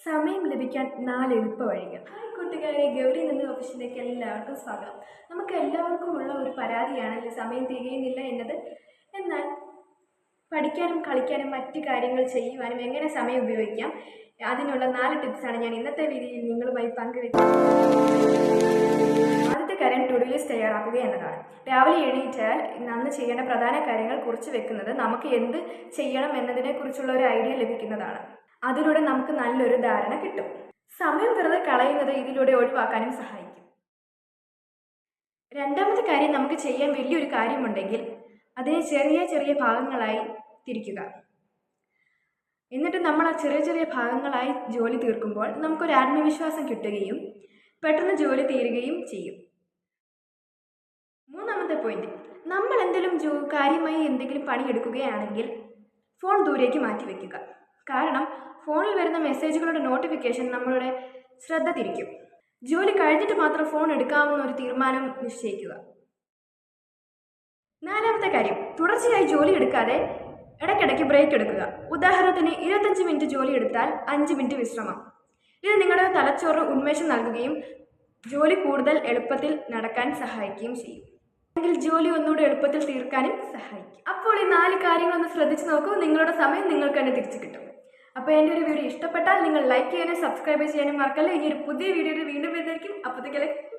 സമയം ലഭിക്കാൻ 4 എളുപ്പവഴികൾ. ഹായ് കൂട്ടുകാരെ, ഗൗരി എന്ന ഓഫീസിലേക്ക് എല്ലാവർക്കും സ്വാഗതം. നമുക്ക് എല്ലാവർക്കും ഉള്ള ഒരു പരാതിയാണല്ലേ സമയം തികയുന്നില്ല എന്നത്. എന്നാൽ പഠിക്കാനും കളിക്കാനും മറ്റ് കാര്യങ്ങൾ ചെയ്യുവാനും എങ്ങനെ സമയം ഉപയോഗിക്കാം, അതിനുള്ള 4 ടിപ്സാണ് ഞാൻ ഇന്നത്തെ വീഡിയോയിൽ നിങ്ങളുമായി പങ്കുവെക്കുന്നത്. ആദ്യത്തെ കാര്യം ടു ഡു ലിസ്റ്റ് തയ്യാറാക്കുക എന്നതാണ്. രാവിലെ എണീറ്റാൽ അന്ന് ചെയ്യേണ്ട പ്രധാന കാര്യങ്ങൾ കുറിച്ച് വെക്കുന്നത് നമുക്ക് എന്ത് ചെയ്യണം എന്നതിനെക്കുറിച്ചുള്ള ഒരു ഐഡിയ ലഭിക്കുന്നതാണ്. അതിലൂടെ നമുക്ക് നല്ലൊരു ധാരണ കിട്ടും. സമയം വെറുതെ കളയുന്നത് ഇതിലൂടെ ഒഴിവാക്കാനും സഹായിക്കും. രണ്ടാമത്തെ കാര്യം, നമുക്ക് ചെയ്യാൻ വലിയൊരു കാര്യമുണ്ടെങ്കിൽ അതിനെ ചെറിയ ചെറിയ ഭാഗങ്ങളായി തിരിക്കുക. എന്നിട്ട് നമ്മൾ ആ ചെറിയ ചെറിയ ഭാഗങ്ങളായി ജോലി തീർക്കുമ്പോൾ നമുക്കൊരു ആത്മവിശ്വാസം കിട്ടുകയും പെട്ടെന്ന് ജോലി തീരുകയും ചെയ്യും. മൂന്നാമത്തെ പോയിന്റ്, നമ്മൾ കാര്യമായി എന്തെങ്കിലും പണിയെടുക്കുകയാണെങ്കിൽ ഫോൺ ദൂരേക്ക് മാറ്റി വയ്ക്കുക. കാരണം ഫോണിൽ വരുന്ന മെസ്സേജുകളുടെ നോട്ടിഫിക്കേഷൻ നമ്മളുടെ ശ്രദ്ധ തിരിക്കും. ജോലി കഴിഞ്ഞിട്ട് മാത്രം ഫോൺ എടുക്കാവുന്ന ഒരു തീരുമാനം നിശ്ചയിക്കുക. നാലാമത്തെ കാര്യം, തുടർച്ചയായി ജോലി എടുക്കാതെ ഇടയ്ക്കിടയ്ക്ക് ബ്രേക്ക് എടുക്കുക. ഉദാഹരണത്തിന് 25 മിനിറ്റ് ജോലി എടുത്താൽ 5 മിനിറ്റ് വിശ്രമം. ഇത് നിങ്ങളുടെ തലച്ചോറിന് ഉന്മേഷം നൽകുകയും ജോലി കൂടുതൽ എളുപ്പത്തിൽ നടക്കാൻ സഹായിക്കുകയും ചെയ്യും. അല്ലെങ്കിൽ ജോലി ഒന്നുകൂടി എളുപ്പത്തിൽ തീർക്കാനും സഹായിക്കും. അപ്പോൾ ഈ 4 കാര്യങ്ങളൊന്ന് ശ്രദ്ധിച്ച് നോക്കൂ. നിങ്ങളുടെ സമയം നിങ്ങൾക്ക് തന്നെ തിരിച്ചു കിട്ടും. അപ്പോൾ എൻ്റെ ഒരു വീഡിയോ ഇഷ്ടപ്പെട്ടാൽ നിങ്ങൾ ലൈക്ക് ചെയ്യാനും സബ്സ്ക്രൈബ് ചെയ്യാനും മറക്കല്ലേ. ഇനി ഒരു പുതിയ വീഡിയോയിൽ വീണ്ടും വരുന്നതായിരിക്കും. അപ്പോഴത്തേക്കും